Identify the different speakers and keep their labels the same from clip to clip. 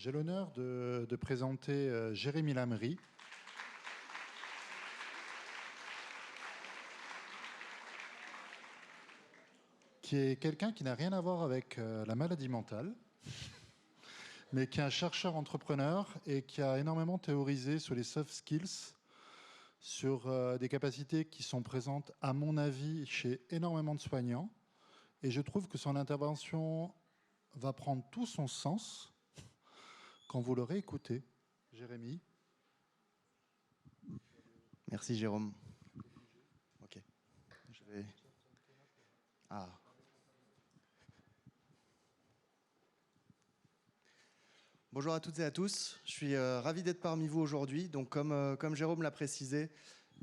Speaker 1: J'ai l'honneur de présenter Jérémy Lamery, qui est quelqu'un qui n'a rien à voir avec la maladie mentale, mais qui est un chercheur entrepreneur et qui a énormément théorisé sur les soft skills, sur des capacités qui sont présentes, à mon avis, chez énormément de soignants. Et je trouve que son intervention va prendre tout son sens quand vous l'aurez écouté. Jérémy.
Speaker 2: Merci Jérôme. Ok. Je vais... Ah. Bonjour à toutes et à tous. Je suis ravi d'être parmi vous aujourd'hui. Donc comme Jérôme l'a précisé,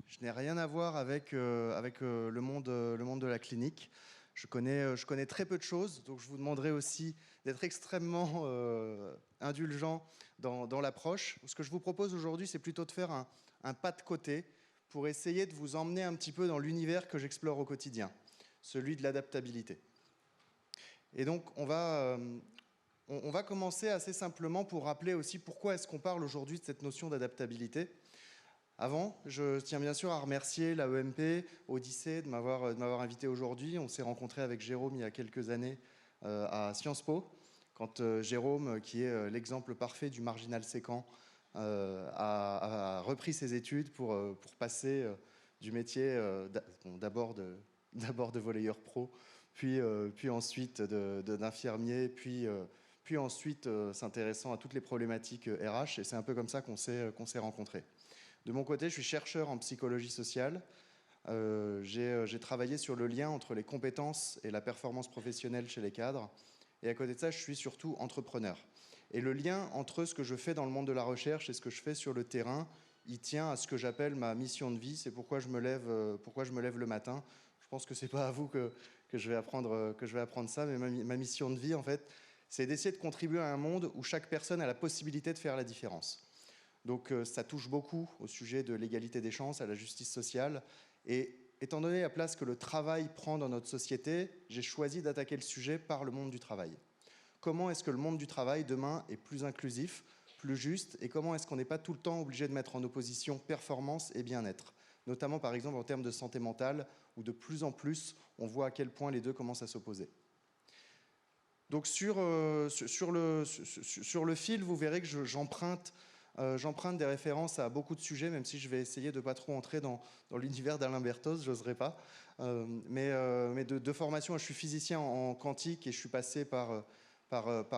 Speaker 2: je n'ai rien à voir avec le monde de la clinique. Je connais très peu de choses, donc je vous demanderai aussi d'être extrêmement indulgent dans l'approche. Ce que je vous propose aujourd'hui, c'est plutôt de faire un pas de côté pour essayer de vous emmener un petit peu dans l'univers que j'explore au quotidien, celui de l'adaptabilité. Et donc, on va commencer assez simplement pour rappeler aussi pourquoi est-ce qu'on parle aujourd'hui de cette notion d'adaptabilité. Avant, je tiens bien sûr à remercier l'AEMP, Odyssée, de m'avoir invité aujourd'hui. On s'est rencontré avec Jérôme il y a quelques années à Sciences Po, quand Jérôme, qui est l'exemple parfait du marginal séquent, a repris ses études pour passer du métier d'abord de volleyeur pro, puis ensuite d'infirmier, puis ensuite s'intéressant à toutes les problématiques RH. Et c'est un peu comme ça qu'on s'est rencontrés. De mon côté, je suis chercheur en psychologie sociale. J'ai travaillé sur le lien entre les compétences et la performance professionnelle chez les cadres. Et à côté de ça, je suis surtout entrepreneur. Et le lien entre ce que je fais dans le monde de la recherche et ce que je fais sur le terrain, il tient à ce que j'appelle ma mission de vie. C'est pourquoi je me lève le matin. Je pense que ce n'est pas à vous que je vais apprendre ça, mais ma mission de vie, en fait, c'est d'essayer de contribuer à un monde où chaque personne a la possibilité de faire la différence. Donc ça touche beaucoup au sujet de l'égalité des chances, à la justice sociale. Et étant donné la place que le travail prend dans notre société, j'ai choisi d'attaquer le sujet par le monde du travail. Comment est-ce que le monde du travail, demain, est plus inclusif, plus juste, et comment est-ce qu'on n'est pas tout le temps obligé de mettre en opposition performance et bien-être, notamment par exemple en termes de santé mentale, où de plus en plus, on voit à quel point les deux commencent à s'opposer. Donc sur le fil, vous verrez que j'emprunte des références à beaucoup de sujets, même si je vais essayer de ne pas trop entrer dans l'univers d'Alain Berthoz, je n'oserais pas. Mais de formation, je suis physicien en quantique et je suis passé par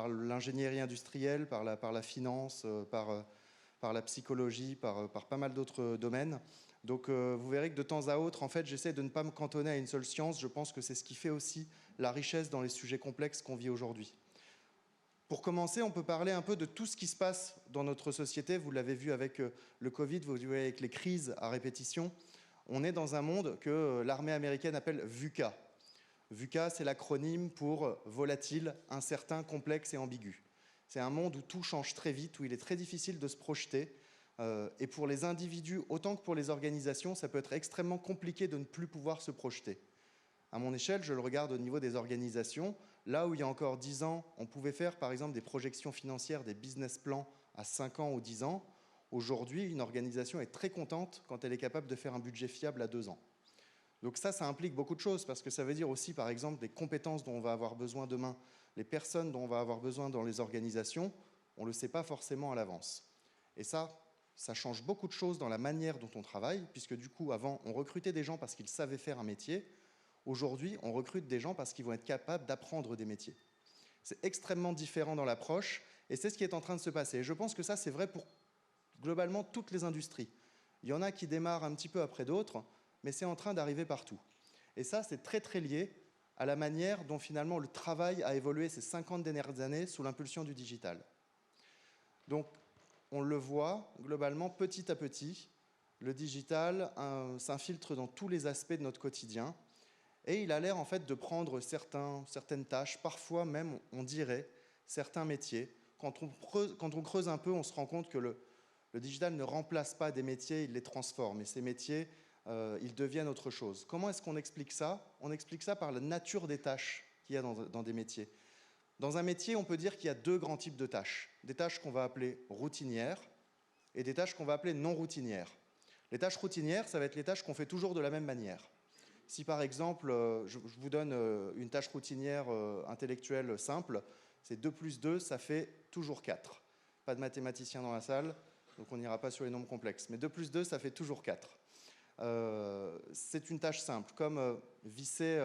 Speaker 2: l'ingénierie industrielle, par la finance, par la psychologie, par pas mal d'autres domaines. Donc vous verrez que de temps à autre, en fait, j'essaie de ne pas me cantonner à une seule science. Je pense que c'est ce qui fait aussi la richesse dans les sujets complexes qu'on vit aujourd'hui. Pour commencer, on peut parler un peu de tout ce qui se passe dans notre société. Vous l'avez vu avec le Covid, vous l'avez vu avec les crises à répétition. On est dans un monde que l'armée américaine appelle VUCA. VUCA, c'est l'acronyme pour volatile, incertain, complexe et ambigu. C'est un monde où tout change très vite, où il est très difficile de se projeter. Et pour les individus, autant que pour les organisations, ça peut être extrêmement compliqué de ne plus pouvoir se projeter. À mon échelle, je le regarde au niveau des organisations. Là où il y a encore 10 ans, on pouvait faire par exemple des projections financières, des business plans à 5 ans ou 10 ans. Aujourd'hui, une organisation est très contente quand elle est capable de faire un budget fiable à 2 ans. Donc ça implique beaucoup de choses parce que ça veut dire aussi par exemple des compétences dont on va avoir besoin demain, les personnes dont on va avoir besoin dans les organisations, on ne le sait pas forcément à l'avance. Et ça change beaucoup de choses dans la manière dont on travaille, puisque du coup, avant, on recrutait des gens parce qu'ils savaient faire un métier. Aujourd'hui, on recrute des gens parce qu'ils vont être capables d'apprendre des métiers. C'est extrêmement différent dans l'approche, et c'est ce qui est en train de se passer. Et je pense que ça, c'est vrai pour globalement toutes les industries. Il y en a qui démarrent un petit peu après d'autres, mais c'est en train d'arriver partout. Et ça, c'est très très lié à la manière dont finalement le travail a évolué ces 50 dernières années sous l'impulsion du digital. Donc, on le voit globalement petit à petit, le digital s'infiltre dans tous les aspects de notre quotidien. Et il a l'air en fait de prendre certaines tâches, parfois même, on dirait, certains métiers. Quand on creuse un peu, on se rend compte que le digital ne remplace pas des métiers, il les transforme. Et ces métiers, ils deviennent autre chose. Comment est-ce qu'on explique ça? On explique ça par la nature des tâches qu'il y a dans des métiers. Dans un métier, on peut dire qu'il y a deux grands types de tâches. Des tâches qu'on va appeler routinières et des tâches qu'on va appeler non routinières. Les tâches routinières, ça va être les tâches qu'on fait toujours de la même manière. Si par exemple, je vous donne une tâche routinière intellectuelle simple, c'est 2 plus 2, ça fait toujours 4. Pas de mathématiciens dans la salle, donc on n'ira pas sur les nombres complexes. Mais 2 plus 2, ça fait toujours 4. C'est une tâche simple. Comme visser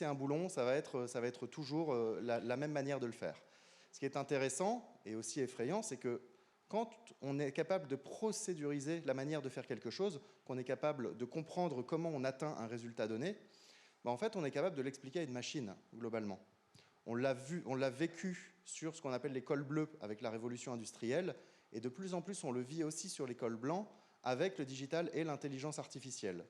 Speaker 2: un boulon, ça va être toujours la même manière de le faire. Ce qui est intéressant et aussi effrayant, c'est que quand on est capable de procéduriser la manière de faire quelque chose, qu'on est capable de comprendre comment on atteint un résultat donné, ben en fait, on est capable de l'expliquer à une machine, globalement. On l'a vécu sur ce qu'on appelle les cols bleus avec la révolution industrielle, et de plus en plus, on le vit aussi sur les cols blancs avec le digital et l'intelligence artificielle.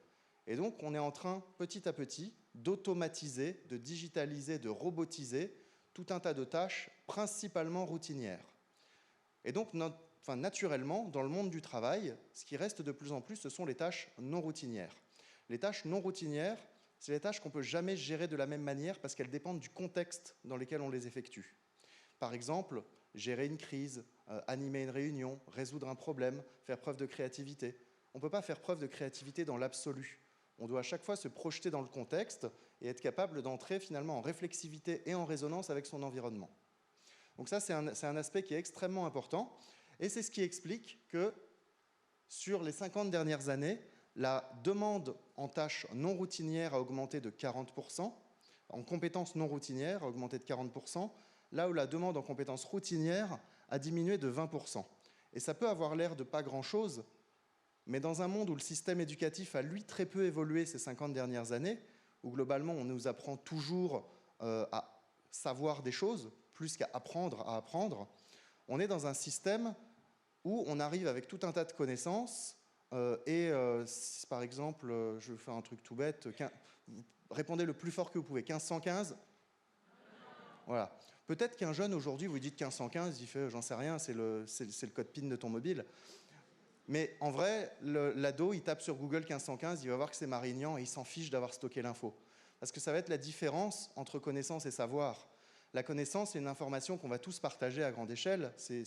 Speaker 2: Et donc, on est en train, petit à petit, d'automatiser, de digitaliser, de robotiser tout un tas de tâches, principalement routinières. Et donc, naturellement, dans le monde du travail, ce qui reste de plus en plus, ce sont les tâches non routinières. Les tâches non routinières, c'est les tâches qu'on ne peut jamais gérer de la même manière parce qu'elles dépendent du contexte dans lequel on les effectue. Par exemple, gérer une crise, animer une réunion, résoudre un problème, faire preuve de créativité. On ne peut pas faire preuve de créativité dans l'absolu. On doit à chaque fois se projeter dans le contexte et être capable d'entrer finalement en réflexivité et en résonance avec son environnement. Donc ça, c'est un aspect qui est extrêmement important, et c'est ce qui explique que sur les 50 dernières années, la demande en tâches non routinières a augmenté de 40%, en compétences non routinières a augmenté de 40%, là où la demande en compétences routinières a diminué de 20%. Et ça peut avoir l'air de pas grand-chose, mais dans un monde où le système éducatif a, lui, très peu évolué ces 50 dernières années, où globalement on nous apprend toujours à savoir des choses, plus qu'à apprendre à apprendre, on est dans un système où on arrive avec tout un tas de connaissances si, par exemple, je vais faire un truc tout bête, répondez le plus fort que vous pouvez, 1515. Voilà. Peut-être qu'un jeune aujourd'hui, vous dites 1515, il fait, j'en sais rien, c'est le code PIN de ton mobile. Mais en vrai, l'ado, il tape sur Google 1515, il va voir que c'est Marignan et il s'en fiche d'avoir stocké l'info. Parce que ça va être la différence entre connaissance et savoir. La connaissance, c'est une information qu'on va tous partager à grande échelle. C'est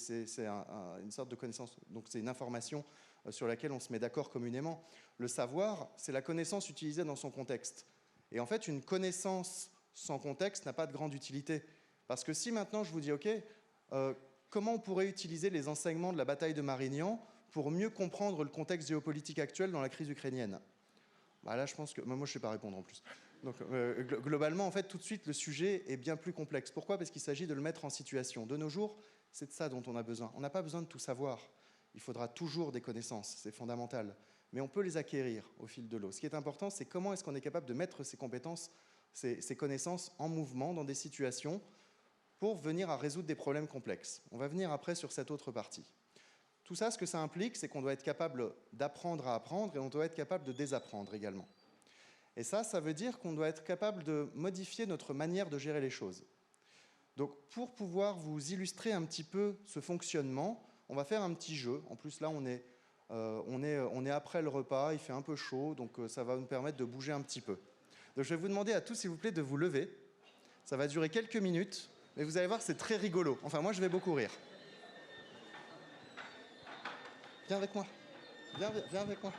Speaker 2: une sorte de connaissance. Donc, c'est une information sur laquelle on se met d'accord communément. Le savoir, c'est la connaissance utilisée dans son contexte. Et en fait, une connaissance sans contexte n'a pas de grande utilité. Parce que si maintenant je vous dis, OK, comment on pourrait utiliser les enseignements de la bataille de Marignan pour mieux comprendre le contexte géopolitique actuel dans la crise ukrainienne? Bah là, je pense que... Moi, je ne sais pas répondre en plus. Donc, globalement, en fait, tout de suite, le sujet est bien plus complexe. Pourquoi? Parce qu'il s'agit de le mettre en situation. De nos jours, c'est de ça dont on a besoin. On n'a pas besoin de tout savoir. Il faudra toujours des connaissances, c'est fondamental. Mais on peut les acquérir au fil de l'eau. Ce qui est important, c'est comment est-ce qu'on est capable de mettre ces compétences, ces connaissances en mouvement dans des situations pour venir à résoudre des problèmes complexes. On va venir après sur cette autre partie. Tout ça, ce que ça implique, c'est qu'on doit être capable d'apprendre à apprendre et on doit être capable de désapprendre également. Et ça veut dire qu'on doit être capable de modifier notre manière de gérer les choses. Donc, pour pouvoir vous illustrer un petit peu ce fonctionnement, on va faire un petit jeu. En plus, là, on est après le repas, il fait un peu chaud, donc ça va nous permettre de bouger un petit peu. Donc, je vais vous demander à tous, s'il vous plaît, de vous lever. Ça va durer quelques minutes, mais vous allez voir, c'est très rigolo. Enfin, moi, je vais beaucoup rire. Viens avec moi. Viens avec moi.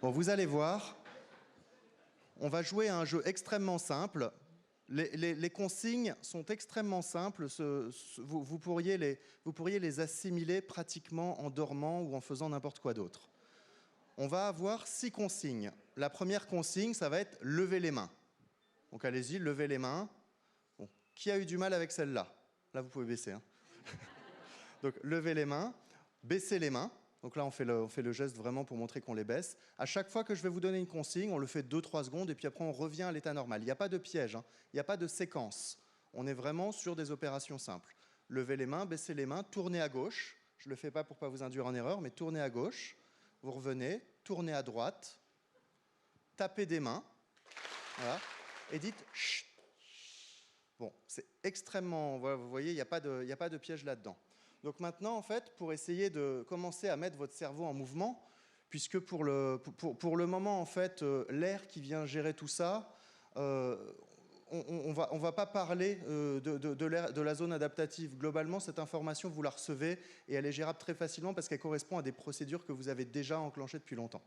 Speaker 2: Bon, vous allez voir, on va jouer à un jeu extrêmement simple. Les consignes sont extrêmement simples. Vous pourriez les assimiler pratiquement en dormant ou en faisant n'importe quoi d'autre. On va avoir 6 consignes. La première consigne, ça va être « lever les mains ». Donc allez-y, levez les mains. Bon, qui a eu du mal avec celle-là? Là, vous pouvez baisser. Hein. Donc, levez les mains, baissez les mains. Donc là, on fait le geste vraiment pour montrer qu'on les baisse. À chaque fois que je vais vous donner une consigne, on le fait 2-3 secondes et puis après, on revient à l'état normal. Il n'y a pas de piège, hein. Il n'y a pas de séquence. On est vraiment sur des opérations simples. Levez les mains, baissez les mains, tournez à gauche. Je ne le fais pas pour ne pas vous induire en erreur, mais tournez à gauche. Vous revenez, tournez à droite, tapez des mains, voilà, et dites « chut ». Bon, c'est extrêmement... Voilà, vous voyez, il n'y a pas de piège là-dedans. Donc maintenant, en fait, pour essayer de commencer à mettre votre cerveau en mouvement, puisque pour le moment, en fait, l'air qui vient gérer tout ça, on va pas parler de la zone adaptative. Globalement, cette information, vous la recevez et elle est gérable très facilement parce qu'elle correspond à des procédures que vous avez déjà enclenchées depuis longtemps.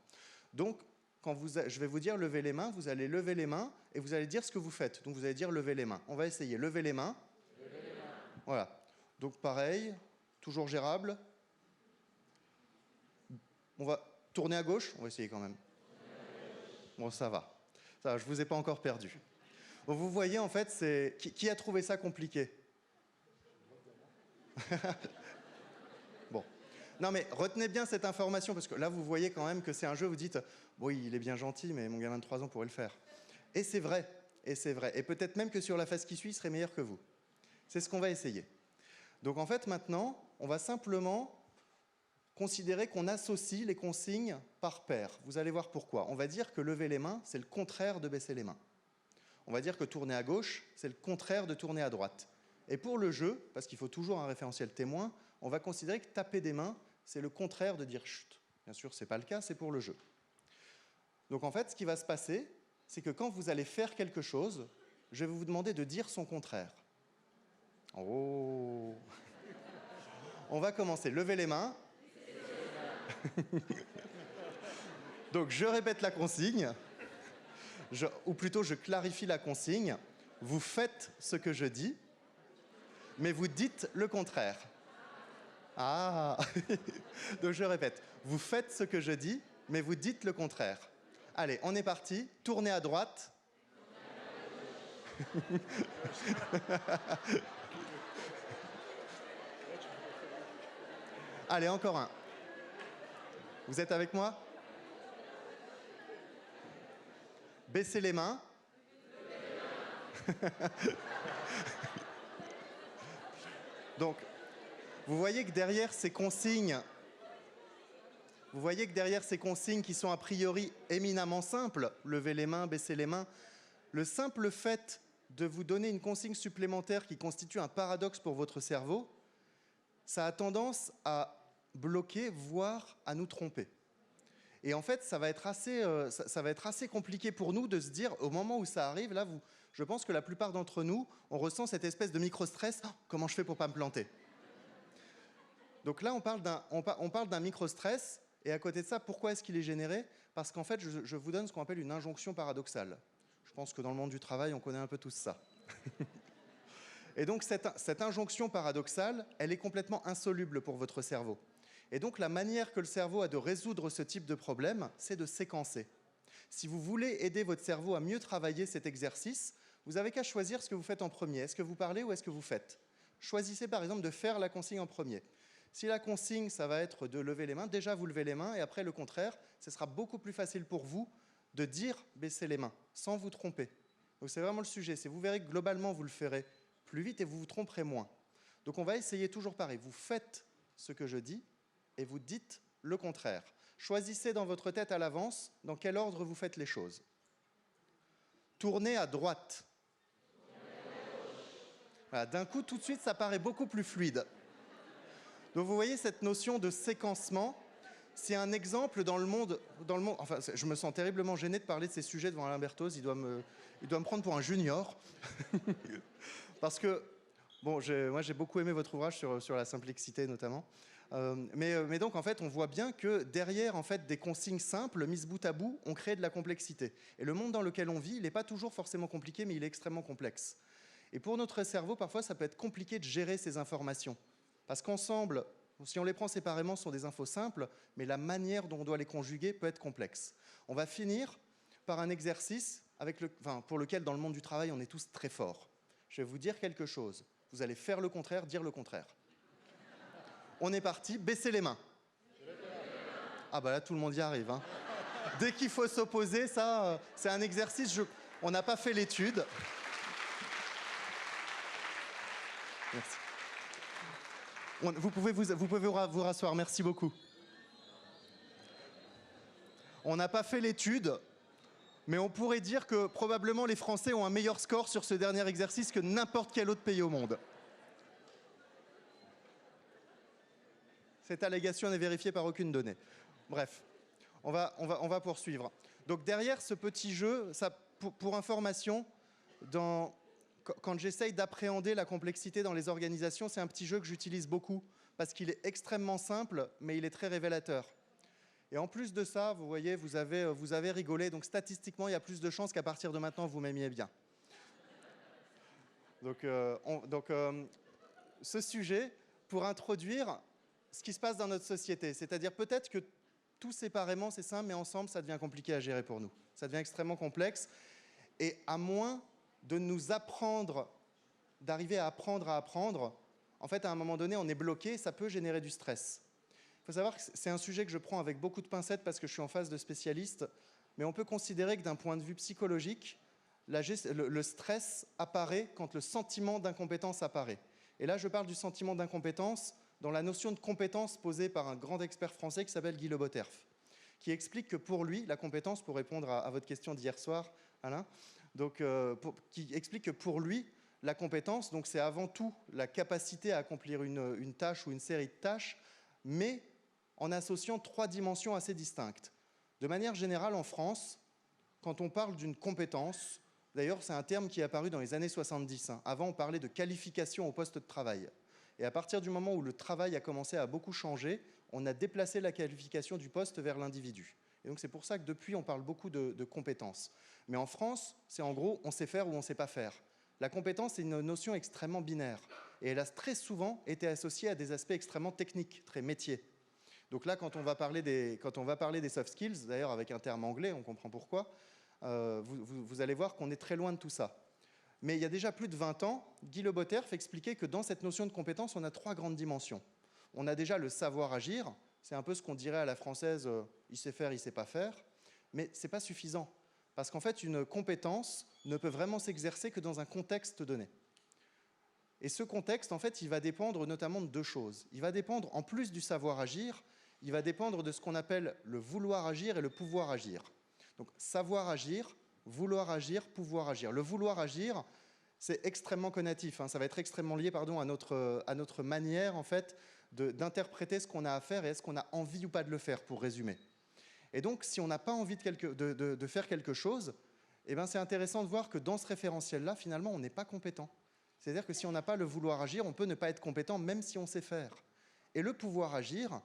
Speaker 2: Donc, je vais vous dire lever les mains, vous allez lever les mains et vous allez dire ce que vous faites. Donc, vous allez dire lever les mains. On va essayer. Lever les mains. Lever les mains. Voilà. Donc, pareil, toujours gérable. On va tourner à gauche. On va essayer quand même. Bon, ça va. Ça va, je ne vous ai pas encore perdu. Donc, vous voyez, en fait, qui a trouvé ça compliqué? Bon. Non, mais retenez bien cette information, parce que là, vous voyez quand même que c'est un jeu, vous dites, bon, il est bien gentil, mais mon gamin de 3 ans pourrait le faire. Et c'est vrai, et c'est vrai. Et peut-être même que sur la phase qui suit, il serait meilleur que vous. C'est ce qu'on va essayer. Donc, en fait, maintenant, on va simplement considérer qu'on associe les consignes par paire. Vous allez voir pourquoi. On va dire que lever les mains, c'est le contraire de baisser les mains. On va dire que tourner à gauche, c'est le contraire de tourner à droite. Et pour le jeu, parce qu'il faut toujours un référentiel témoin, on va considérer que taper des mains, c'est le contraire de dire chut. Bien sûr, ce n'est pas le cas, c'est pour le jeu. Donc en fait, ce qui va se passer, c'est que quand vous allez faire quelque chose, je vais vous demander de dire son contraire. Oh. On va commencer. Levez les mains. Donc je répète la consigne. Ou plutôt, je clarifie la consigne. Vous faites ce que je dis, mais vous dites le contraire. Ah. Donc je répète. Vous faites ce que je dis, mais vous dites le contraire. Allez, on est parti. Tournez à droite. Allez, encore un. Vous êtes avec moi? Baissez les mains. Donc, vous voyez que derrière ces consignes, qui sont a priori éminemment simples, lever les mains, baisser les mains, le simple fait de vous donner une consigne supplémentaire qui constitue un paradoxe pour votre cerveau, ça a tendance à bloquer, voire à nous tromper. Et en fait, ça va être assez compliqué pour nous de se dire, au moment où ça arrive, là, je pense que la plupart d'entre nous, on ressent cette espèce de micro-stress. Oh, comment je fais pour ne pas me planter? Donc là, on parle d'un micro-stress. Et à côté de ça, pourquoi est-ce qu'il est généré? Parce qu'en fait, je vous donne ce qu'on appelle une injonction paradoxale. Je pense que dans le monde du travail, on connaît un peu tous ça. Et donc, cette injonction paradoxale, elle est complètement insoluble pour votre cerveau. Et donc, la manière que le cerveau a de résoudre ce type de problème, c'est de séquencer. Si vous voulez aider votre cerveau à mieux travailler cet exercice, vous n'avez qu'à choisir ce que vous faites en premier. Est-ce que vous parlez ou est-ce que vous faites? Choisissez par exemple de faire la consigne en premier. Si la consigne, ça va être de lever les mains, déjà vous levez les mains, et après le contraire, ce sera beaucoup plus facile pour vous de dire baisser les mains, sans vous tromper. Donc c'est vraiment le sujet. Vous verrez que globalement, vous le ferez plus vite et vous vous tromperez moins. Donc on va essayer toujours pareil. Vous faites ce que je dis, et vous dites le contraire. Choisissez dans votre tête à l'avance dans quel ordre vous faites les choses. Tournez à droite. Voilà, d'un coup, tout de suite, ça paraît beaucoup plus fluide. Donc vous voyez cette notion de séquencement, c'est un exemple dans le monde. Enfin, je me sens terriblement gêné de parler de ces sujets devant Alain Berthoz, il doit me prendre pour un junior. Parce que, bon, moi j'ai beaucoup aimé votre ouvrage sur la simplicité notamment. Mais donc, en fait, on voit bien que derrière, en fait, des consignes simples, mises bout à bout, on crée de la complexité. Et le monde dans lequel on vit, il n'est pas toujours forcément compliqué, mais il est extrêmement complexe. Et pour notre cerveau, parfois, ça peut être compliqué de gérer ces informations. Parce qu'ensemble, si on les prend séparément, ce sont des infos simples, mais la manière dont on doit les conjuguer peut être complexe. On va finir par un exercice pour lequel, dans le monde du travail, on est tous très forts. Je vais vous dire quelque chose. Vous allez faire le contraire, dire le contraire. On est parti, baissez les mains. Ah bah là, tout le monde y arrive. Hein. Dès qu'il faut s'opposer, ça, c'est un exercice, on n'a pas fait l'étude. Merci. Vous pouvez vous rasseoir, merci beaucoup. On n'a pas fait l'étude, mais on pourrait dire que probablement les Français ont un meilleur score sur ce dernier exercice que n'importe quel autre pays au monde. Cette allégation n'est vérifiée par aucune donnée. Bref, On va poursuivre. Donc derrière ce petit jeu, ça, pour information, quand j'essaye d'appréhender la complexité dans les organisations, c'est un petit jeu que j'utilise beaucoup parce qu'il est extrêmement simple, mais il est très révélateur. Et en plus de ça, vous voyez, vous avez rigolé, donc statistiquement, il y a plus de chances qu'à partir de maintenant, vous m'aimiez bien. Donc, ce sujet, pour introduire ce qui se passe dans notre société, c'est-à-dire peut-être que tout séparément, c'est simple, mais ensemble, ça devient compliqué à gérer pour nous. Ça devient extrêmement complexe. Et à moins de nous apprendre, d'arriver à apprendre, en fait, à un moment donné, on est bloqué, ça peut générer du stress. Il faut savoir que c'est un sujet que je prends avec beaucoup de pincettes parce que je suis en face de spécialistes, mais on peut considérer que d'un point de vue psychologique, le stress apparaît quand le sentiment d'incompétence apparaît. Et là, je parle du sentiment d'incompétence dans la notion de compétence posée par un grand expert français qui s'appelle Guy Le Botterf, qui explique que pour lui, la compétence, pour répondre à votre question d'hier soir, Alain, qui explique que pour lui, la compétence, donc c'est avant tout la capacité à accomplir une tâche ou une série de tâches, mais en associant 3 dimensions assez distinctes. De manière générale, en France, quand on parle d'une compétence, d'ailleurs, c'est un terme qui est apparu dans les années 70. Avant, on parlait de qualification au poste de travail. Et à partir du moment où le travail a commencé à beaucoup changer, on a déplacé la qualification du poste vers l'individu. Et donc, c'est pour ça que depuis, on parle beaucoup de compétences. Mais en France, c'est en gros, on sait faire ou on ne sait pas faire. La compétence est une notion extrêmement binaire. Et elle a très souvent été associée à des aspects extrêmement techniques, très métiers. Donc là, quand on va parler des soft skills, d'ailleurs avec un terme anglais, on comprend pourquoi, vous allez voir qu'on est très loin de tout ça. Mais il y a déjà plus de 20 ans, Guy Le Botterf expliquait que dans cette notion de compétence, on a 3 grandes dimensions. On a déjà le savoir-agir, c'est un peu ce qu'on dirait à la française, il sait faire, il ne sait pas faire, mais ce n'est pas suffisant. Parce qu'en fait, une compétence ne peut vraiment s'exercer que dans un contexte donné. Et ce contexte, en fait, il va dépendre notamment de 2 choses. Il va dépendre, en plus du savoir-agir, il va dépendre de ce qu'on appelle le vouloir agir et le pouvoir agir. Donc, savoir agir, vouloir agir, pouvoir agir. Le vouloir agir, c'est extrêmement connatif. Ça va être extrêmement lié à notre manière, en fait, d'interpréter ce qu'on a à faire et est-ce qu'on a envie ou pas de le faire, pour résumer. Et donc, si on n'a pas envie de faire quelque chose, eh ben, c'est intéressant de voir que dans ce référentiel-là, finalement, on n'est pas compétent. C'est-à-dire que si on n'a pas le vouloir agir, on peut ne pas être compétent, même si on sait faire. Et le pouvoir agir,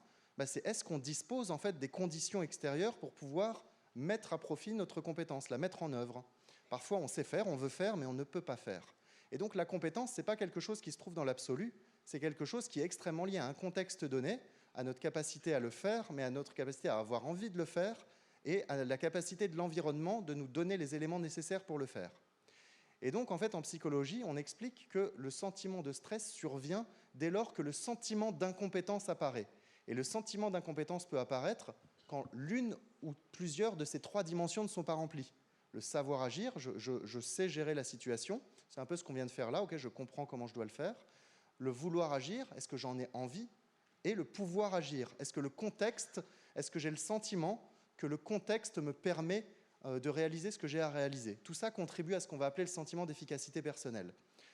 Speaker 2: c'est est-ce qu'on dispose en fait des conditions extérieures pour pouvoir mettre à profit notre compétence, la mettre en œuvre. Parfois, on sait faire, on veut faire, mais on ne peut pas faire. Et donc, la compétence, ce n'est pas quelque chose qui se trouve dans l'absolu, c'est quelque chose qui est extrêmement lié à un contexte donné, à notre capacité à le faire, mais à notre capacité à avoir envie de le faire, et à la capacité de l'environnement de nous donner les éléments nécessaires pour le faire. Et donc, en fait, en psychologie, on explique que le sentiment de stress survient dès lors que le sentiment d'incompétence apparaît. Et le sentiment d'incompétence peut apparaître quand l'une ou plusieurs de ces 3 dimensions ne sont pas remplies. Le savoir agir, je sais gérer la situation, c'est un peu ce qu'on vient de faire là, okay, je comprends comment je dois le faire. Le vouloir agir, est-ce que j'en ai envie? Et le pouvoir agir, est-ce que j'ai le sentiment que le contexte me permet de réaliser ce que j'ai à réaliser? Tout ça contribue à ce qu'on va appeler le sentiment d'efficacité personnelle.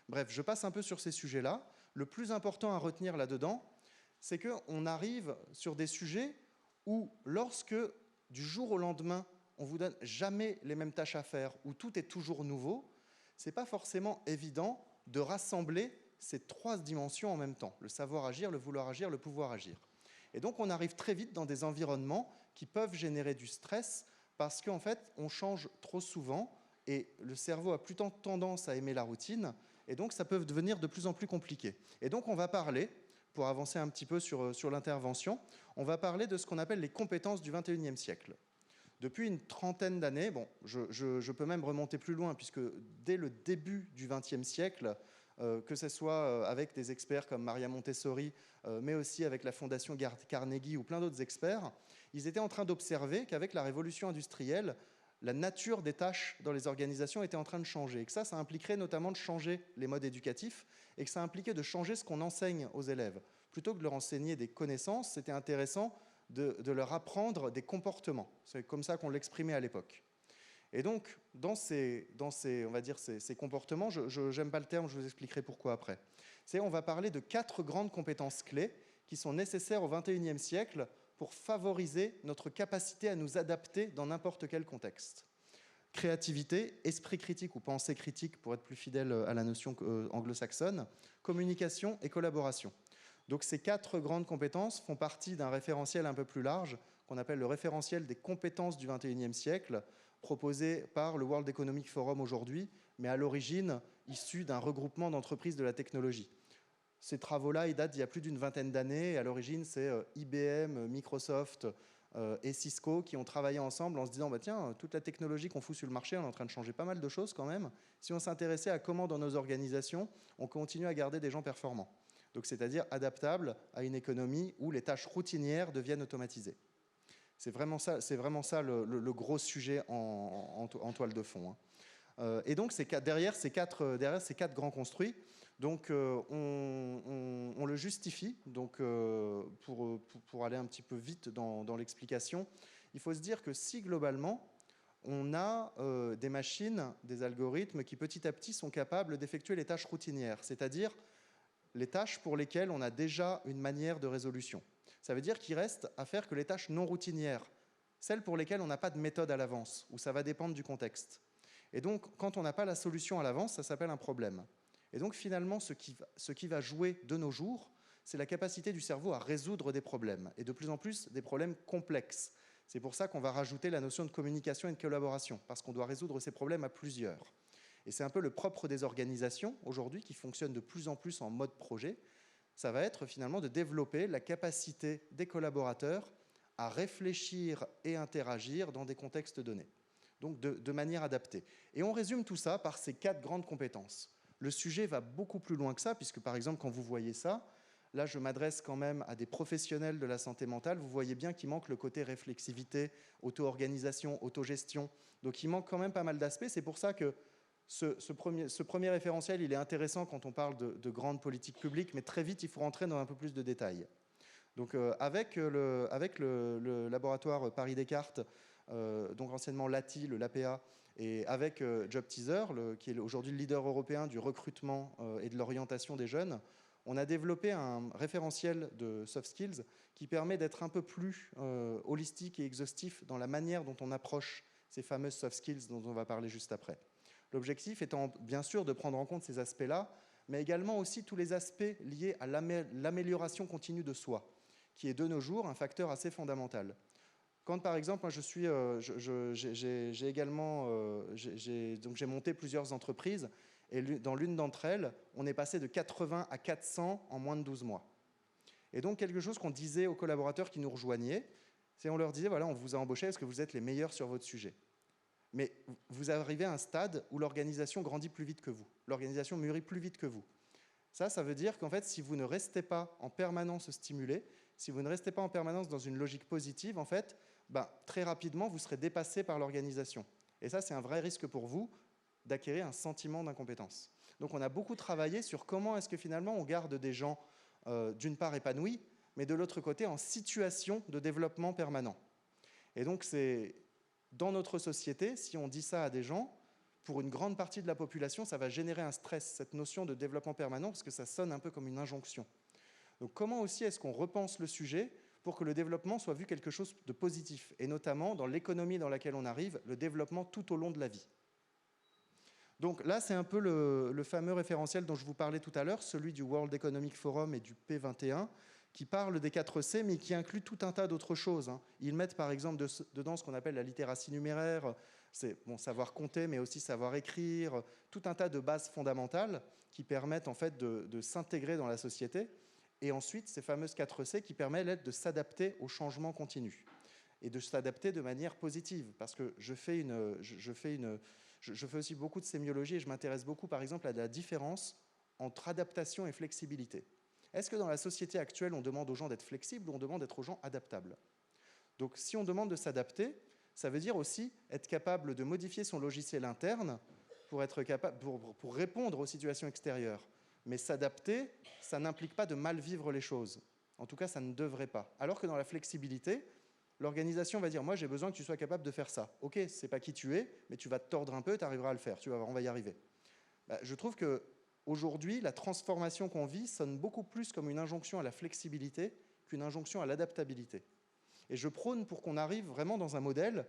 Speaker 2: Bref, je passe un peu sur ces sujets-là. Le plus important à retenir là-dedans, c'est qu'on arrive sur des sujets où, lorsque du jour au lendemain, on ne vous donne jamais les mêmes tâches à faire, où tout est toujours nouveau, ce n'est pas forcément évident de rassembler ces 3 dimensions en même temps, le savoir agir, le vouloir agir, le pouvoir agir. Et donc, on arrive très vite dans des environnements qui peuvent générer du stress parce qu'en fait, on change trop souvent et le cerveau a plutôt tendance à aimer la routine et donc ça peut devenir de plus en plus compliqué. Et donc, on va parler, pour avancer un petit peu sur l'intervention, on va parler de ce qu'on appelle les compétences du XXIe siècle. Depuis une trentaine d'années, bon, je peux même remonter plus loin, puisque dès le début du XXe siècle, que ce soit avec des experts comme Maria Montessori, mais aussi avec la Fondation Carnegie ou plein d'autres experts, ils étaient en train d'observer qu'avec la révolution industrielle, la nature des tâches dans les organisations était en train de changer, et que ça impliquerait notamment de changer les modes éducatifs, et que ça impliquait de changer ce qu'on enseigne aux élèves. Plutôt que de leur enseigner des connaissances, c'était intéressant de leur apprendre des comportements. C'est comme ça qu'on l'exprimait à l'époque. Et donc, dans ces comportements, je n'aime pas le terme, je vous expliquerai pourquoi après. On va parler de 4 grandes compétences clés qui sont nécessaires au XXIe siècle pour favoriser notre capacité à nous adapter dans n'importe quel contexte. Créativité, esprit critique ou pensée critique pour être plus fidèle à la notion anglo-saxonne, communication et collaboration. Donc ces 4 grandes compétences font partie d'un référentiel un peu plus large qu'on appelle le référentiel des compétences du XXIe siècle, proposé par le World Economic Forum aujourd'hui, mais à l'origine issu d'un regroupement d'entreprises de la technologie. Ces travaux-là, ils datent d'il y a plus d'une vingtaine d'années, et à l'origine, c'est IBM, Microsoft et Cisco qui ont travaillé ensemble en se disant, bah, tiens, toute la technologie qu'on fout sur le marché, on est en train de changer pas mal de choses quand même. Si on s'intéressait à comment dans nos organisations, on continue à garder des gens performants. Donc, c'est-à-dire adaptables à une économie où les tâches routinières deviennent automatisées. C'est vraiment ça le gros sujet en toile de fond. Hein. Et donc, derrière ces quatre grands construits, donc, on le justifie. Donc, pour aller un petit peu vite dans l'explication, il faut se dire que si globalement, on a des machines, des algorithmes qui petit à petit sont capables d'effectuer les tâches routinières, c'est-à-dire les tâches pour lesquelles on a déjà une manière de résolution. Ça veut dire qu'il reste à faire que les tâches non routinières, celles pour lesquelles on n'a pas de méthode à l'avance, où ça va dépendre du contexte. Et donc, quand on n'a pas la solution à l'avance, ça s'appelle un problème. Et donc, finalement, ce qui va jouer de nos jours, c'est la capacité du cerveau à résoudre des problèmes, et de plus en plus des problèmes complexes. C'est pour ça qu'on va rajouter la notion de communication et de collaboration, parce qu'on doit résoudre ces problèmes à plusieurs. Et c'est un peu le propre des organisations, aujourd'hui, qui fonctionnent de plus en plus en mode projet. Ça va être finalement de développer la capacité des collaborateurs à réfléchir et interagir dans des contextes donnés, donc de manière adaptée. Et on résume tout ça par ces 4 grandes compétences. Le sujet va beaucoup plus loin que ça, puisque par exemple, quand vous voyez ça, là je m'adresse quand même à des professionnels de la santé mentale, vous voyez bien qu'il manque le côté réflexivité, auto-organisation, autogestion, donc il manque quand même pas mal d'aspects. C'est pour ça que ce premier référentiel, il est intéressant quand on parle de grandes politiques publiques, mais très vite, il faut rentrer dans un peu plus de détails. Donc, avec le laboratoire Paris-Descartes, donc anciennement l'ATI, le l'APA, et avec JobTeaser, qui est aujourd'hui le leader européen du recrutement et de l'orientation des jeunes, on a développé un référentiel de soft skills qui permet d'être un peu plus holistique et exhaustif dans la manière dont on approche ces fameuses soft skills dont on va parler juste après. L'objectif étant bien sûr de prendre en compte ces aspects-là, mais également aussi tous les aspects liés à l'amélioration continue de soi, qui est de nos jours un facteur assez fondamental. Quand par exemple, moi, j'ai monté plusieurs entreprises, et dans l'une d'entre elles, on est passé de 80 à 400 en moins de 12 mois. Et donc quelque chose qu'on disait aux collaborateurs qui nous rejoignaient, c'est on leur disait, voilà, on vous a embauché, est-ce que vous êtes les meilleurs sur votre sujet ? Mais vous arrivez à un stade où l'organisation grandit plus vite que vous. L'organisation mûrit plus vite que vous. Ça veut dire qu'en fait, si vous ne restez pas en permanence stimulé, si vous ne restez pas en permanence dans une logique positive, en fait, très rapidement, vous serez dépassé par l'organisation. Et ça, c'est un vrai risque pour vous d'acquérir un sentiment d'incompétence. Donc, on a beaucoup travaillé sur comment est-ce que finalement, on garde des gens, d'une part, épanouis, mais de l'autre côté, en situation de développement permanent. Et donc, c'est dans notre société, si on dit ça à des gens, pour une grande partie de la population, ça va générer un stress, cette notion de développement permanent, parce que ça sonne un peu comme une injonction. Donc comment aussi est-ce qu'on repense le sujet pour que le développement soit vu quelque chose de positif, et notamment dans l'économie dans laquelle on arrive, le développement tout au long de la vie. Donc là, c'est un peu le fameux référentiel dont je vous parlais tout à l'heure, celui du World Economic Forum et du P21, qui parle des 4 C, mais qui inclut tout un tas d'autres choses. Ils mettent par exemple dedans ce qu'on appelle la littératie numéraire, c'est savoir compter, mais aussi savoir écrire, tout un tas de bases fondamentales qui permettent en fait de s'intégrer dans la société. Et ensuite, ces fameuses 4 C qui permettent de s'adapter au changement continu et de s'adapter de manière positive. Parce que je fais aussi beaucoup de sémiologie et je m'intéresse beaucoup, par exemple, à la différence entre adaptation et flexibilité. Est-ce que dans la société actuelle, on demande aux gens d'être flexibles ou on demande d'être aux gens adaptables ? Donc, si on demande de s'adapter, ça veut dire aussi être capable de modifier son logiciel interne pour répondre aux situations extérieures. Mais s'adapter, ça n'implique pas de mal vivre les choses. En tout cas, ça ne devrait pas. Alors que dans la flexibilité, l'organisation va dire « moi, j'ai besoin que tu sois capable de faire ça. Ok, c'est pas qui tu es, mais tu vas te tordre un peu, tu arriveras à le faire. Tu vas voir, on va y arriver. » Je trouve qu'aujourd'hui, la transformation qu'on vit sonne beaucoup plus comme une injonction à la flexibilité qu'une injonction à l'adaptabilité. Et je prône pour qu'on arrive vraiment dans un modèle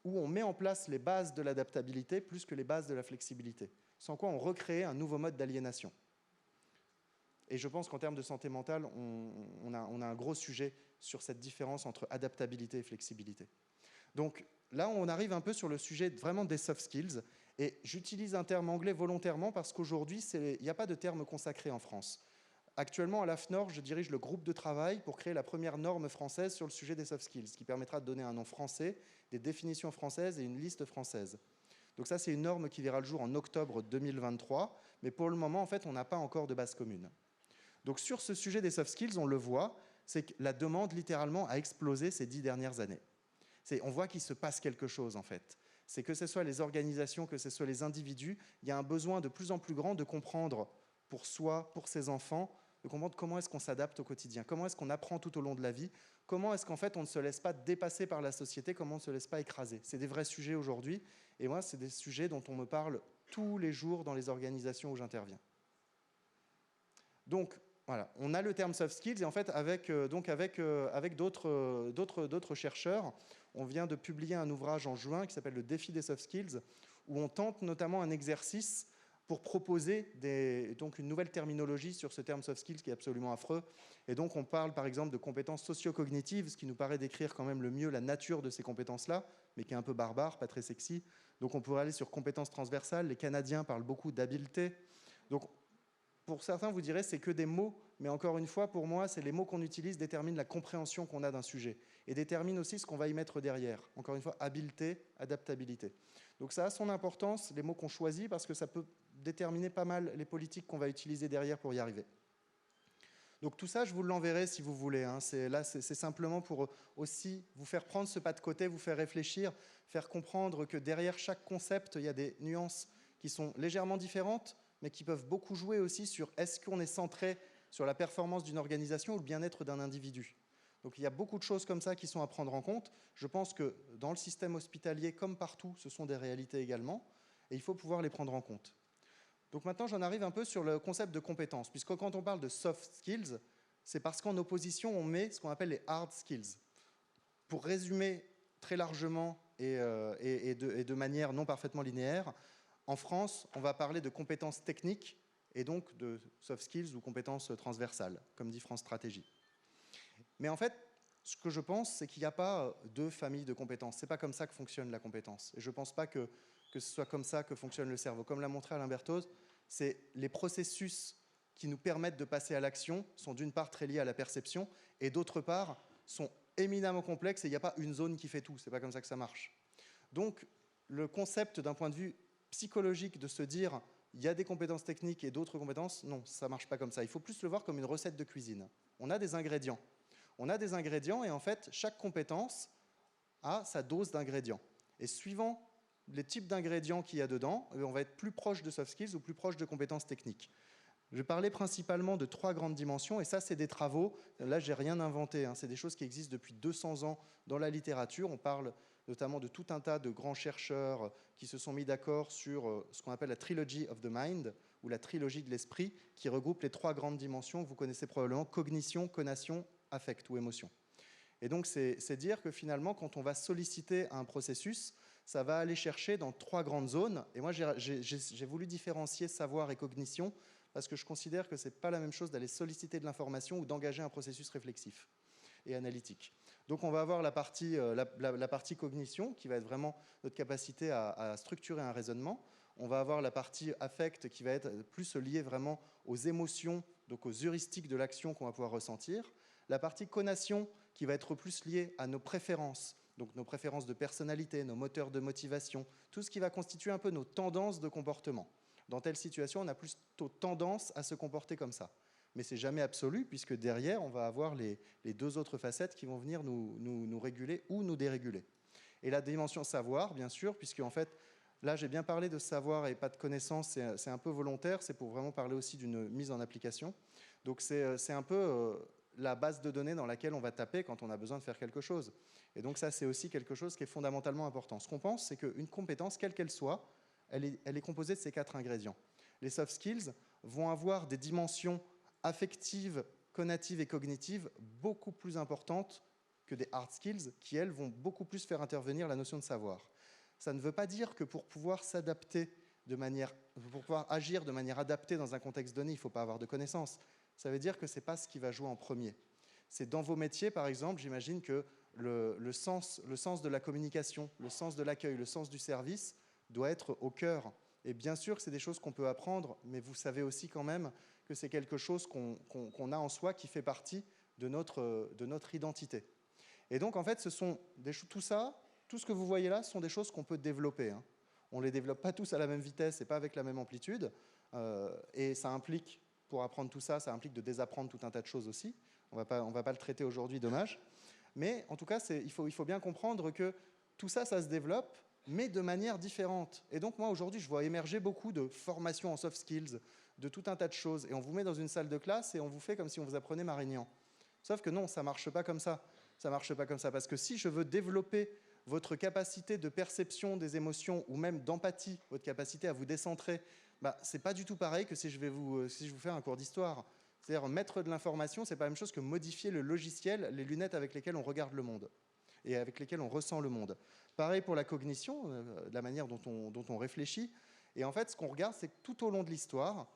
Speaker 2: où on met en place les bases de l'adaptabilité plus que les bases de la flexibilité, sans quoi on recrée un nouveau mode d'aliénation. Et je pense qu'en termes de santé mentale, on a un gros sujet sur cette différence entre adaptabilité et flexibilité. Donc là, on arrive un peu sur le sujet vraiment des soft skills. Et j'utilise un terme anglais volontairement parce qu'aujourd'hui, il n'y a pas de terme consacré en France. Actuellement, à l'AFNOR, je dirige le groupe de travail pour créer la première norme française sur le sujet des soft skills, qui permettra de donner un nom français, des définitions françaises et une liste française. Donc ça, c'est une norme qui verra le jour en octobre 2023, mais pour le moment, en fait, on n'a pas encore de base commune. Donc sur ce sujet des soft skills, on le voit, c'est que la demande, littéralement, a explosé ces 10 dernières années. On voit qu'il se passe quelque chose, en fait. C'est que ce soit les organisations, que ce soit les individus, il y a un besoin de plus en plus grand de comprendre pour soi, pour ses enfants, de comprendre comment est-ce qu'on s'adapte au quotidien, comment est-ce qu'on apprend tout au long de la vie, comment est-ce qu'en fait on ne se laisse pas dépasser par la société, comment on ne se laisse pas écraser. C'est des vrais sujets aujourd'hui, et moi, c'est des sujets dont on me parle tous les jours dans les organisations où j'interviens. Donc, voilà, on a le terme soft skills, et en fait, avec d'autres chercheurs, on vient de publier un ouvrage en juin qui s'appelle « Le défi des soft skills », où on tente notamment un exercice pour proposer donc une nouvelle terminologie sur ce terme soft skills qui est absolument affreux. Et donc, on parle par exemple de compétences socio-cognitives, ce qui nous paraît décrire quand même le mieux la nature de ces compétences-là, mais qui est un peu barbare, pas très sexy. Donc, on pourrait aller sur compétences transversales. Les Canadiens parlent beaucoup d'habileté. Donc, pour certains, vous direz c'est que des mots, mais encore une fois, pour moi, c'est les mots qu'on utilise déterminent la compréhension qu'on a d'un sujet et déterminent aussi ce qu'on va y mettre derrière. Encore une fois, habileté, adaptabilité. Donc ça a son importance, les mots qu'on choisit, parce que ça peut déterminer pas mal les politiques qu'on va utiliser derrière pour y arriver. Donc tout ça, je vous l'enverrai si vous voulez. Hein. C'est simplement pour aussi vous faire prendre ce pas de côté, vous faire réfléchir, faire comprendre que derrière chaque concept, il y a des nuances qui sont légèrement différentes, mais qui peuvent beaucoup jouer aussi sur est-ce qu'on est centré sur la performance d'une organisation ou le bien-être d'un individu. Donc il y a beaucoup de choses comme ça qui sont à prendre en compte. Je pense que dans le système hospitalier, comme partout, ce sont des réalités également, et il faut pouvoir les prendre en compte. Donc maintenant, j'en arrive un peu sur le concept de compétences, puisque quand on parle de soft skills, c'est parce qu'en opposition, on met ce qu'on appelle les hard skills. Pour résumer très largement et de manière non parfaitement linéaire, en France, on va parler de compétences techniques et donc de soft skills ou compétences transversales, comme dit France Stratégie. Mais en fait, ce que je pense, c'est qu'il n'y a pas deux familles de compétences. Ce n'est pas comme ça que fonctionne la compétence. Et je ne pense pas que ce soit comme ça que fonctionne le cerveau. Comme l'a montré Alain Berthoz, c'est les processus qui nous permettent de passer à l'action sont d'une part très liés à la perception et d'autre part sont éminemment complexes et il n'y a pas une zone qui fait tout. Ce n'est pas comme ça que ça marche. Donc, le concept d'un point de vue psychologique de se dire il y a des compétences techniques et d'autres compétences, non, ça ne marche pas comme ça. Il faut plus le voir comme une recette de cuisine. On a des ingrédients. On a des ingrédients et en fait, chaque compétence a sa dose d'ingrédients. Et suivant les types d'ingrédients qu'il y a dedans, on va être plus proche de soft skills ou plus proche de compétences techniques. Je parlais principalement de 3 grandes dimensions, et ça, c'est des travaux. Là, je n'ai rien inventé. Hein. C'est des choses qui existent depuis 200 ans dans la littérature. On parle notamment de tout un tas de grands chercheurs qui se sont mis d'accord sur ce qu'on appelle la Trilogy of the Mind, ou la trilogie de l'esprit, qui regroupe les 3 grandes dimensions que vous connaissez probablement, cognition, conation, affect ou émotion. Et donc, c'est dire que finalement, quand on va solliciter un processus, ça va aller chercher dans 3 grandes zones. Et moi, j'ai voulu différencier savoir et cognition parce que je considère que ce n'est pas la même chose d'aller solliciter de l'information ou d'engager un processus réflexif et analytique. Donc, on va avoir la partie cognition, qui va être vraiment notre capacité à structurer un raisonnement. On va avoir la partie affect, qui va être plus liée vraiment aux émotions, donc aux heuristiques de l'action qu'on va pouvoir ressentir. La partie conation, qui va être plus liée à nos préférences, donc nos préférences de personnalité, nos moteurs de motivation, tout ce qui va constituer un peu nos tendances de comportement. Dans telle situation, on a plutôt tendance à se comporter comme ça. Mais ce n'est jamais absolu, puisque derrière, on va avoir les 2 autres facettes qui vont venir nous réguler ou nous déréguler. Et la dimension savoir, bien sûr, puisque en fait, là, j'ai bien parlé de savoir et pas de connaissance, c'est un peu volontaire, c'est pour vraiment parler aussi d'une mise en application. Donc c'est un peu la base de données dans laquelle on va taper quand on a besoin de faire quelque chose. Et donc ça, c'est aussi quelque chose qui est fondamentalement important. Ce qu'on pense, c'est qu'une compétence, quelle qu'elle soit, elle est composée de ces 4 ingrédients. Les soft skills vont avoir des dimensions affectives, cognitives et cognitives beaucoup plus importantes que des hard skills qui, elles, vont beaucoup plus faire intervenir la notion de savoir. Ça ne veut pas dire que pour pouvoir s'adapter pour pouvoir agir de manière adaptée dans un contexte donné, il ne faut pas avoir de connaissances. Ça veut dire que ce n'est pas ce qui va jouer en premier. C'est dans vos métiers, par exemple, j'imagine que le sens de la communication, le sens de l'accueil, le sens du service doit être au cœur. Et bien sûr que c'est des choses qu'on peut apprendre, mais vous savez aussi quand même que c'est quelque chose qu'on a en soi qui fait partie de notre identité. Et donc, en fait, tout ce que vous voyez là, ce sont des choses qu'on peut développer, hein. On ne les développe pas tous à la même vitesse et pas avec la même amplitude. Et ça implique, pour apprendre tout ça, ça implique de désapprendre tout un tas de choses aussi. On va pas le traiter aujourd'hui, dommage. Mais en tout cas, il faut bien comprendre que tout ça, ça se développe, mais de manière différente. Et donc moi, aujourd'hui, je vois émerger beaucoup de formations en soft skills, de tout un tas de choses. Et on vous met dans une salle de classe et on vous fait comme si on vous apprenait Marignan. Sauf que non, ça ne marche pas comme ça. Ça ne marche pas comme ça. Parce que si je veux développer votre capacité de perception des émotions ou même d'empathie, votre capacité à vous décentrer, ce n'est pas du tout pareil que si je vous fais un cours d'histoire. C'est-à-dire, mettre de l'information, ce n'est pas la même chose que modifier le logiciel, les lunettes avec lesquelles on regarde le monde et avec lesquelles on ressent le monde. Pareil pour la cognition, la manière dont on réfléchit. Et en fait, ce qu'on regarde, c'est que tout au long de l'histoire,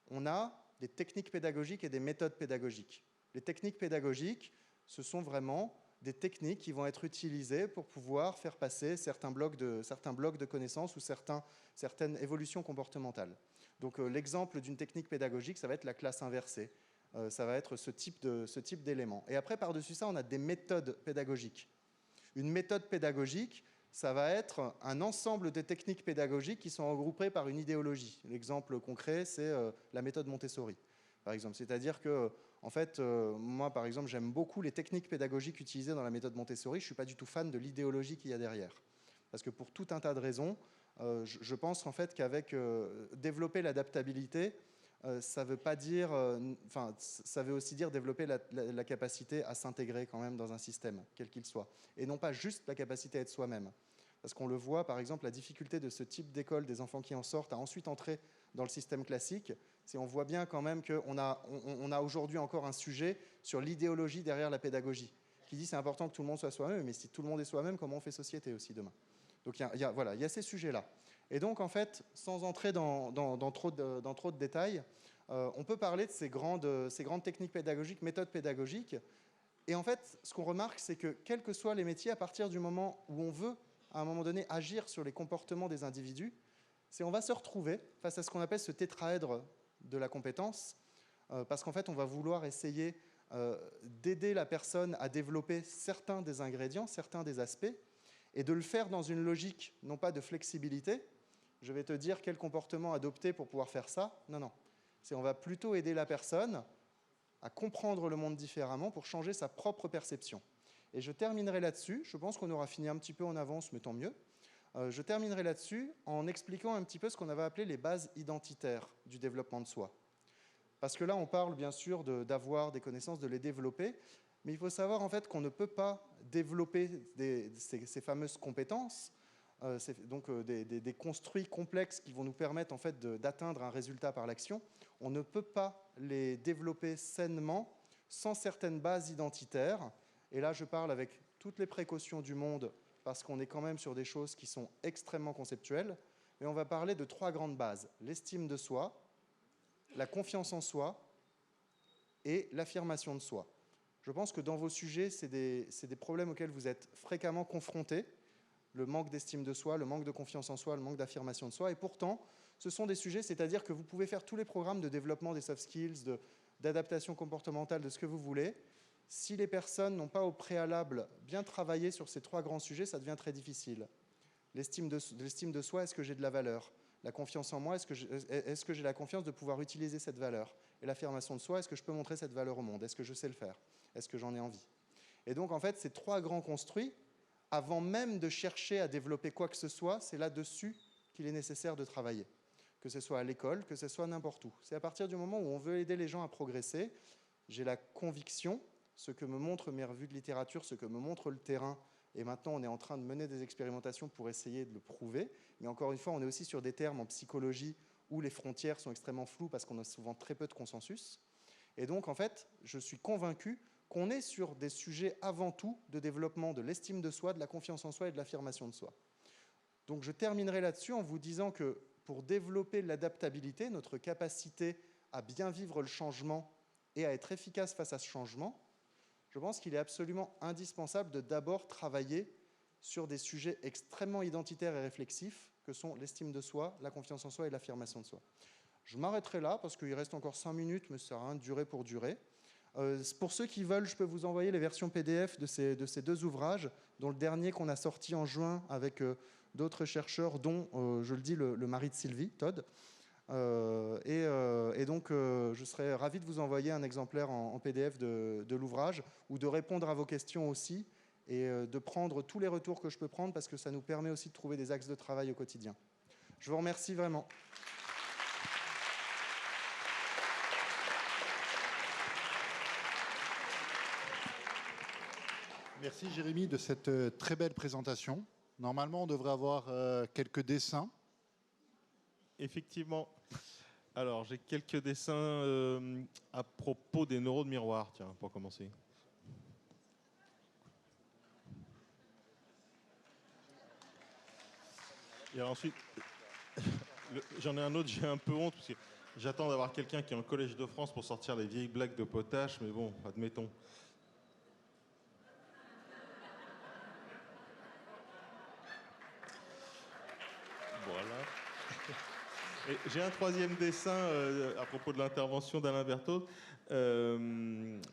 Speaker 2: on a des techniques pédagogiques et des méthodes pédagogiques. Les techniques pédagogiques, ce sont vraiment des techniques qui vont être utilisées pour pouvoir faire passer certains blocs de connaissances ou certaines évolutions comportementales. Donc l'exemple d'une technique pédagogique, ça va être la classe inversée. Ça va être ce type d'éléments. Et après, par-dessus ça, on a des méthodes pédagogiques. Une méthode pédagogique, ça va être un ensemble de techniques pédagogiques qui sont regroupées par une idéologie. L'exemple concret, c'est la méthode Montessori, par exemple. C'est-à-dire que, en fait, moi, par exemple, j'aime beaucoup les techniques pédagogiques utilisées dans la méthode Montessori. Je ne suis pas du tout fan de l'idéologie qu'il y a derrière. Parce que pour tout un tas de raisons, je pense en fait qu'avec développer l'adaptabilité, ça veut pas dire, ça veut aussi dire développer la capacité à s'intégrer quand même dans un système, quel qu'il soit, et non pas juste la capacité à être soi-même. Parce qu'on le voit, par exemple, la difficulté de ce type d'école, des enfants qui en sortent, à ensuite entrer dans le système classique, c'est on voit bien quand même qu'on a aujourd'hui encore un sujet sur l'idéologie derrière la pédagogie, qui dit c'est important que tout le monde soit soi-même, mais si tout le monde est soi-même, comment on fait société aussi demain? Donc il y a ces sujets-là. Et donc, en fait, sans entrer dans trop de détails, on peut parler de ces grandes techniques pédagogiques, méthodes pédagogiques. Et en fait, ce qu'on remarque, c'est que quels que soient les métiers, à partir du moment où on veut, à un moment donné, agir sur les comportements des individus, on va se retrouver face à ce qu'on appelle ce tétraèdre de la compétence, parce qu'en fait, on va vouloir essayer d'aider la personne à développer certains des ingrédients, certains des aspects, et de le faire dans une logique, non pas de flexibilité, je vais te dire quel comportement adopter pour pouvoir faire ça. Non, non. On va plutôt aider la personne à comprendre le monde différemment pour changer sa propre perception. Et je terminerai là-dessus. Je pense qu'on aura fini un petit peu en avance, mais tant mieux. Je terminerai là-dessus en expliquant un petit peu ce qu'on avait appelé les bases identitaires du développement de soi. Parce que là, on parle bien sûr d'avoir des connaissances, de les développer, mais il faut savoir en fait qu'on ne peut pas développer ces fameuses compétences, donc des construits complexes qui vont nous permettre en fait d'atteindre un résultat par l'action. On ne peut pas les développer sainement sans certaines bases identitaires. Et là, je parle avec toutes les précautions du monde parce qu'on est quand même sur des choses qui sont extrêmement conceptuelles. Mais on va parler de 3 grandes bases: l'estime de soi, la confiance en soi et l'affirmation de soi. Je pense que dans vos sujets, c'est des problèmes auxquels vous êtes fréquemment confrontés, le manque d'estime de soi, le manque de confiance en soi, le manque d'affirmation de soi. Et pourtant, ce sont des sujets, c'est-à-dire que vous pouvez faire tous les programmes de développement des soft skills, d'adaptation comportementale, de ce que vous voulez. Si les personnes n'ont pas au préalable bien travaillé sur ces 3 grands sujets, ça devient très difficile. L'estime de soi, est-ce que j'ai de la valeur? La confiance en moi, est-ce que j'ai la confiance de pouvoir utiliser cette valeur? Et l'affirmation de soi, est-ce que je peux montrer cette valeur au monde? Est-ce que je sais le faire? Est-ce que j'en ai envie? Et donc, en fait, ces 3 grands construits, avant même de chercher à développer quoi que ce soit, c'est là-dessus qu'il est nécessaire de travailler. Que ce soit à l'école, que ce soit n'importe où. C'est à partir du moment où on veut aider les gens à progresser, j'ai la conviction, ce que me montrent mes revues de littérature, ce que me montre le terrain, et maintenant on est en train de mener des expérimentations pour essayer de le prouver, mais encore une fois, on est aussi sur des termes en psychologie où les frontières sont extrêmement floues parce qu'on a souvent très peu de consensus. Et donc, en fait, je suis convaincu qu'on est sur des sujets avant tout de développement de l'estime de soi, de la confiance en soi et de l'affirmation de soi. Donc je terminerai là-dessus en vous disant que pour développer l'adaptabilité, notre capacité à bien vivre le changement et à être efficace face à ce changement, je pense qu'il est absolument indispensable de d'abord travailler sur des sujets extrêmement identitaires et réflexifs que sont l'estime de soi, la confiance en soi et l'affirmation de soi. Je m'arrêterai là parce qu'il reste encore 5 minutes, mais ça sert à rien de durer pour durer. Pour ceux qui veulent, je peux vous envoyer les versions PDF de ces deux ouvrages, dont le dernier qu'on a sorti en juin avec d'autres chercheurs, dont, je le dis, le mari de Sylvie, Todd. Et donc, je serais ravi de vous envoyer un exemplaire en PDF de l'ouvrage, ou de répondre à vos questions aussi, et de prendre tous les retours que je peux prendre, parce que ça nous permet aussi de trouver des axes de travail au quotidien. Je vous remercie vraiment.
Speaker 1: Merci Jérémy de cette très belle présentation. Normalement, on devrait avoir quelques dessins.
Speaker 3: Effectivement. Alors, j'ai quelques dessins à propos des neurones miroirs, tiens, pour commencer. Et alors ensuite, j'en ai un autre, j'ai un peu honte, parce que j'attends d'avoir quelqu'un qui est en Collège de France pour sortir les vieilles blagues de potache, mais bon, admettons. Voilà. Et j'ai un troisième dessin à propos de l'intervention d'Alain Berthaud.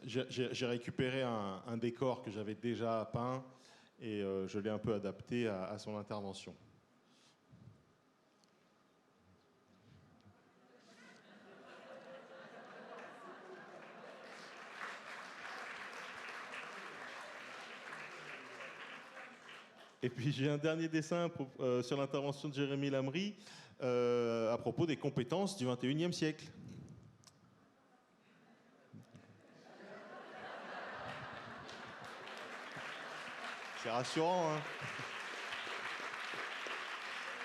Speaker 3: J'ai récupéré un décor que j'avais déjà peint et je l'ai un peu adapté à son intervention. Et puis j'ai un dernier dessin sur l'intervention de Jérémy Lamry à propos des compétences du XXIe siècle. C'est rassurant, hein?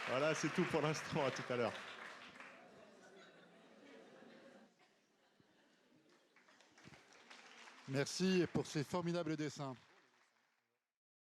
Speaker 3: Voilà, c'est tout pour l'instant, à tout à l'heure.
Speaker 1: Merci pour ces formidables dessins.